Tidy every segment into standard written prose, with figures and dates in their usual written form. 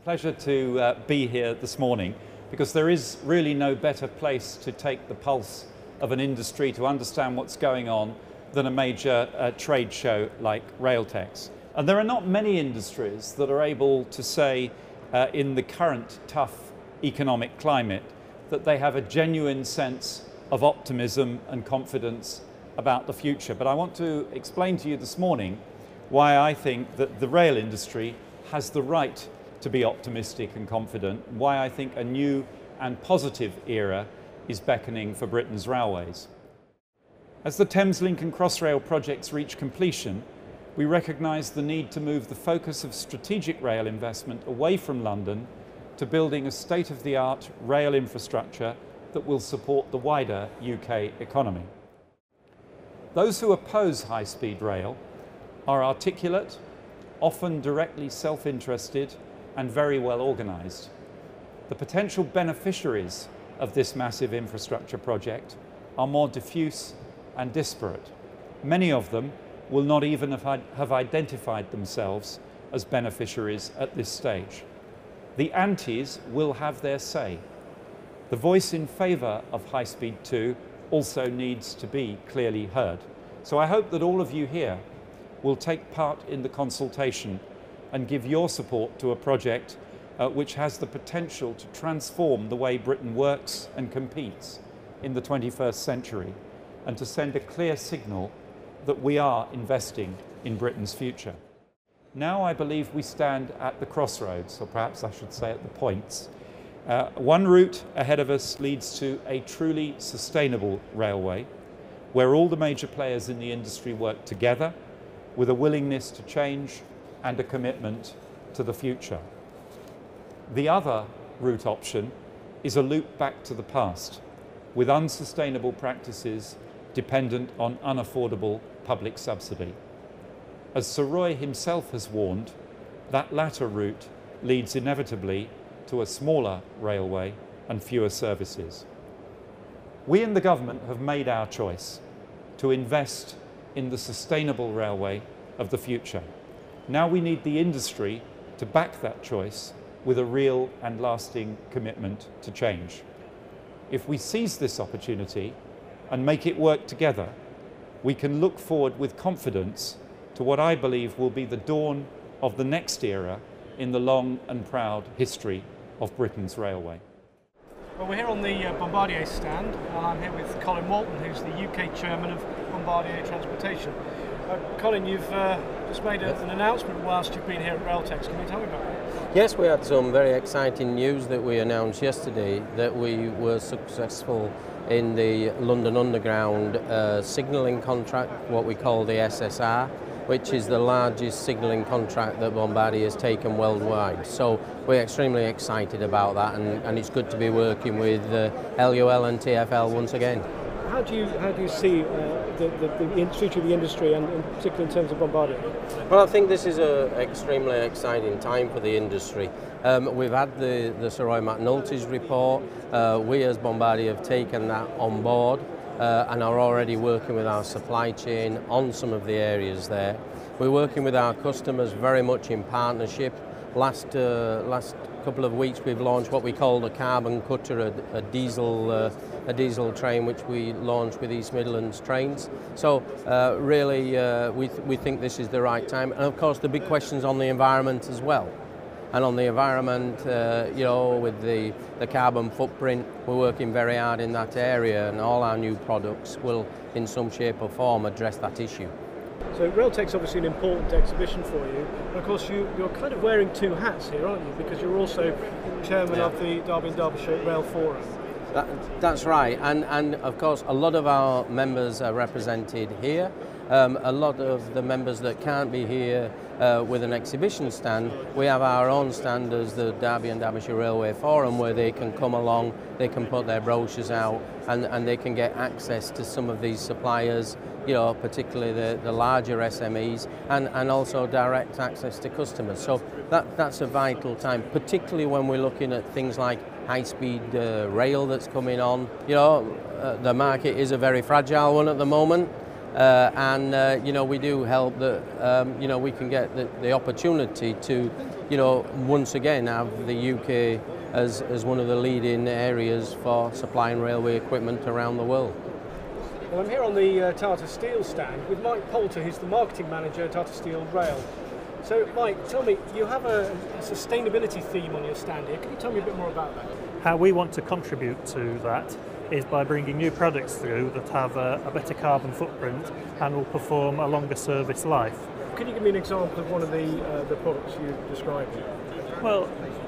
pleasure to be here this morning because there is really no better place to take the pulse of an industry to understand what's going on than a major trade show like Railtex. And there are not many industries that are able to say in the current tough economic climate that they have a genuine sense of optimism and confidence about the future. But I want to explain to you this morning why I think that the rail industry has the right to be optimistic and confident, why I think a new and positive era is beckoning for Britain's railways. As the Thameslink and Crossrail projects reach completion, we recognise the need to move the focus of strategic rail investment away from London to building a state-of-the-art rail infrastructure that will support the wider UK economy. Those who oppose high-speed rail are articulate, often directly self-interested and very well organised. The potential beneficiaries of this massive infrastructure project are more diffuse and disparate. Many of them will not even have identified themselves as beneficiaries at this stage. The antis will have their say. The voice in favour of High Speed 2 also needs to be clearly heard. So I hope that all of you here will take part in the consultation and give your support to a project which has the potential to transform the way Britain works and competes in the 21st century and to send a clear signal that we are investing in Britain's future. Now I believe we stand at the crossroads, or perhaps I should say at the points. One route ahead of us leads to a truly sustainable railway where all the major players in the industry work together with a willingness to change and a commitment to the future. The other route option is a loop back to the past with unsustainable practices dependent on unaffordable public subsidy. As Sir Roy himself has warned, that latter route leads inevitably to a smaller railway and fewer services. We in the government have made our choice to invest in the sustainable railway of the future. Now we need the industry to back that choice with a real and lasting commitment to change. If we seize this opportunity and make it work together, we can look forward with confidence to what I believe will be the dawn of the next era in the long and proud history of Britain's railway. Well, we're here on the Bombardier stand, and I'm here with Colin Walton, who's the UK chairman of Bombardier Transportation. Colin, you've just made an announcement whilst you've been here at Railtex. Can you tell me about it? Yes, we had some very exciting news that we announced yesterday, that we were successful in the London Underground signalling contract, what we call the SSR, which is the largest signalling contract that Bombardier has taken worldwide. So we're extremely excited about that, and it's good to be working with LUL and TfL once again. How do you see the future of the industry, and particularly in terms of Bombardier? Well, I think this is an extremely exciting time for the industry. We've had the Sir Roy McNulty's report. We as Bombardier have taken that on board and are already working with our supply chain on some of the areas there. We're working with our customers very much in partnership. Last couple of weeks we've launched what we call the Carbon Cutter, a diesel train which we launched with East Midlands Trains. So really we think this is the right time, and of course the big questions on the environment as well. And on the environment, you know, with the carbon footprint, we're working very hard in that area, and all our new products will in some shape or form address that issue. So Railtex is obviously an important exhibition for you, and of course you're kind of wearing two hats here, aren't you? Because you're also chairman of the Derby and Derbyshire Rail Forum. That's right, and of course a lot of our members are represented here. A lot of the members that can't be here with an exhibition stand, we have our own stand as the Derby and Derbyshire Railway Forum, where they can come along, they can put their brochures out, and they can get access to some of these suppliers, you know, particularly the larger SMEs, and also direct access to customers. So that's a vital time, particularly when we're looking at things like high-speed rail that's coming on. You know, the market is a very fragile one at the moment. And you know, we do help that you know, we can get the opportunity to you know, once again have the UK as one of the leading areas for supplying railway equipment around the world. Well, I'm here on the Tata Steel stand with Mike Poulter, who's the marketing manager at Tata Steel Rail. So Mike, tell me, you have a sustainability theme on your stand here. Can you tell me a bit more about that? How we want to contribute to that is by bringing new products through that have a better carbon footprint and will perform a longer service life. Can you give me an example of one of the products you described? Well,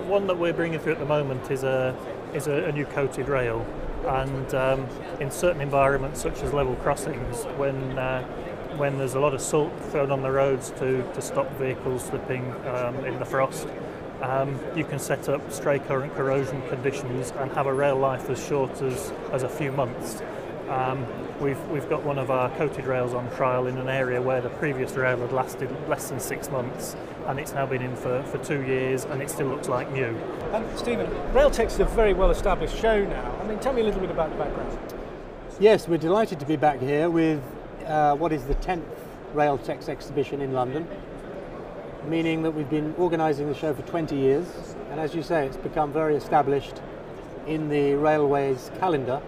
one that we're bringing through at the moment is a new coated rail, and in certain environments such as level crossings, when there's a lot of salt thrown on the roads to stop vehicles slipping in the frost, you can set up stray current corrosion conditions and have a rail life as short as a few months. We've got one of our coated rails on trial in an area where the previous rail had lasted less than 6 months, and it's now been in for 2 years and it still looks like new. Stephen, Railtex is a very well established show now. I mean, tell me a little bit about the background. Yes, we're delighted to be back here with what is the 10th Railtex exhibition in London, meaning that we've been organising the show for 20 years, and as you say, it's become very established in the railways calendar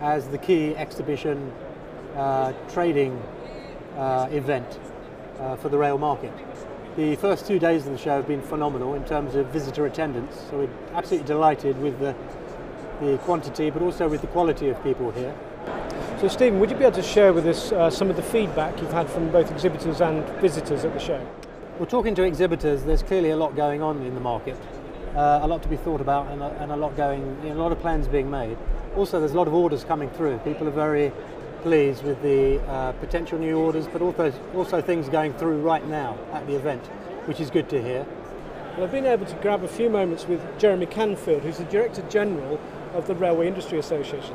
as the key exhibition trading event for the rail market. The first 2 days of the show have been phenomenal in terms of visitor attendance, so we're absolutely delighted with the quantity but also with the quality of people here. So Stephen, would you be able to share with us some of the feedback you've had from both exhibitors and visitors at the show? Well, talking to exhibitors, there's clearly a lot going on in the market, a lot to be thought about, and a lot of plans being made. Also, there's a lot of orders coming through. People are very pleased with the potential new orders, but also things going through right now at the event, which is good to hear. Well, I've been able to grab a few moments with Jeremy Canfield, who's the Director General of the Railway Industry Association.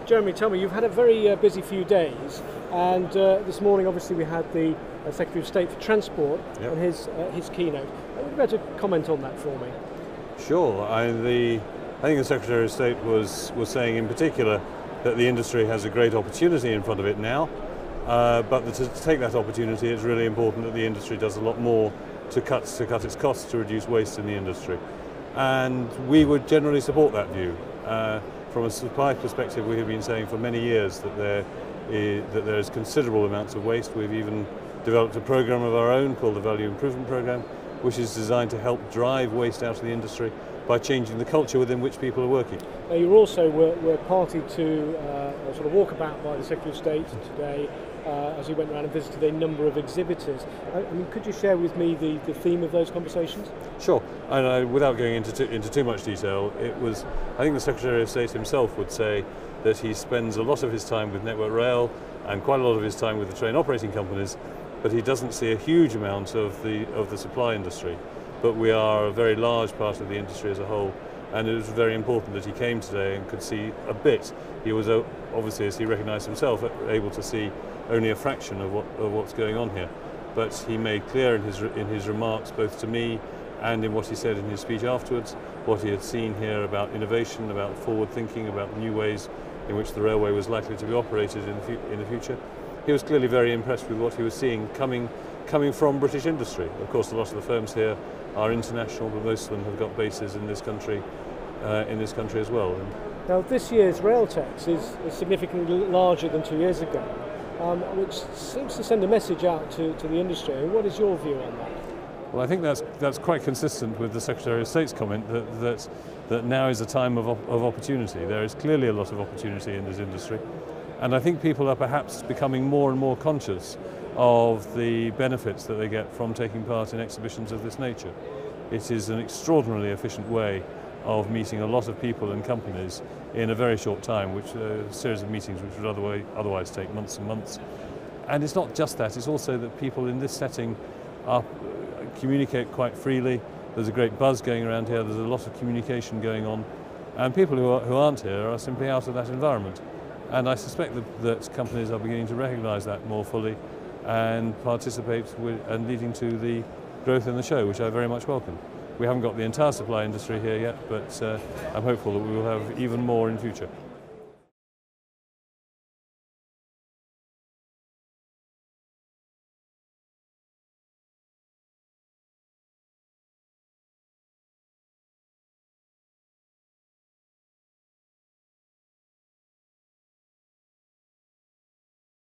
Jeremy, tell me, you've had a very busy few days, and this morning obviously we had the Secretary of State for Transport and his keynote. Would you be able to comment on that for me? Sure. I think the Secretary of State was saying in particular that the industry has a great opportunity in front of it now, but to take that opportunity, it's really important that the industry does a lot more to cut its costs, to reduce waste in the industry. And we would generally support that view. From a supply perspective, we have been saying for many years that there is considerable amounts of waste. We've even developed a program of our own called the Value Improvement Program, which is designed to help drive waste out of the industry by changing the culture within which people are working. You also were party to a sort of walkabout by the Secretary of State today as he went around and visited a number of exhibitors. I mean, could you share with me the theme of those conversations? Sure. And without going into too much detail, I think the Secretary of State himself would say that he spends a lot of his time with Network Rail and quite a lot of his time with the train operating companies, but he doesn't see a huge amount of the supply industry. But we are a very large part of the industry as a whole, and it was very important that he came today and could see a bit. He was obviously, as he recognised himself, able to see only a fraction of what's going on here. But he made clear in his remarks, both to me and in what he said in his speech afterwards, what he had seen here about innovation, about forward thinking, about new ways in which the railway was likely to be operated in the future. He was clearly very impressed with what he was seeing coming from British industry. Of course, a lot of the firms here are international, but most of them have got bases in this country as well. Now, this year's Railtex is significantly larger than 2 years ago, which seems to send a message out to the industry. What is your view on that? Well, I think that's quite consistent with the Secretary of State's comment that now is a time of opportunity. There is clearly a lot of opportunity in this industry, and I think people are perhaps becoming more and more conscious of the benefits that they get from taking part in exhibitions of this nature. It is an extraordinarily efficient way of meeting a lot of people and companies in a very short time, which a series of meetings which would otherwise take months and months. And it's not just that, it's also that people in this setting communicate quite freely. There's a great buzz going around here, there's a lot of communication going on, and people who aren't here are simply out of that environment. And I suspect that companies are beginning to recognise that more fully and participate and leading to the growth in the show, which I very much welcome. We haven't got the entire supply industry here yet, but I'm hopeful that we will have even more in future.